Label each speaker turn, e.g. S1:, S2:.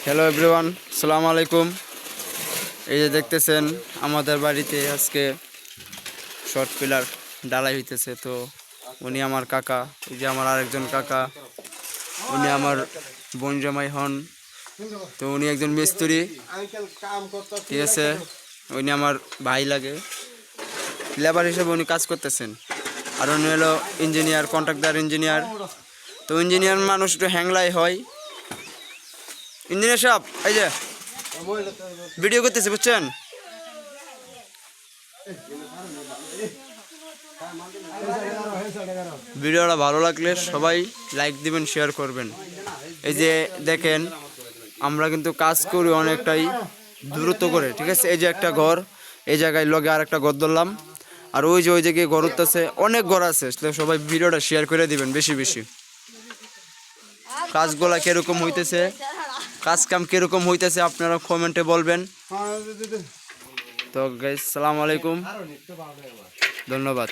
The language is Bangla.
S1: হ্যালো এভরিওয়ান, আসসালামু আলাইকুম। এই যে দেখতেছেন আমাদের বাড়িতে আজকে শর্ট পিলার ঢালাই হইতেছে। তো উনি আমার কাকা, এই যে আমার আরেকজন কাকা, উনি আমার বোন জামাই হন। তো উনি একজন মিস্ত্রি, ঠিক আছে। উনি আমার ভাই লাগে, লেবার হিসেবে উনি কাজ করতেছেন। আর উনি হলো ইঞ্জিনিয়ার, কন্ট্রাক্টর ইঞ্জিনিয়ার। তো ইঞ্জিনিয়ার মানুষ একটু হ্যাংলাই হয়। ইঞ্জিনিয়ার সাহেব, এই যে ভিডিও করতেছে, বুঝছেন? ভিডিওটা ভালো লাগলে সবাই লাইক দিবেন, শেয়ার করবেন। এই যে দেখেন, আমরা কিন্তু কাজ করি অনেকটাই দ্রুত করে, ঠিক আছে। এই যে একটা ঘর, এই জায়গায় লগে আর একটা ঘর ধরলাম, আর ওই যে ওই জায়গায় ঘর উঠতেছে, অনেক ঘর আছে। সবাই ভিডিওটা শেয়ার করে দিবেন বেশি বেশি। কাজগুলা কিরকম হইতেছে, কাজ কাম কিরকম হইতেছে আপনারা কমেন্টে বলবেন। তো গাইস, সালাম আলাইকুম, ধন্যবাদ।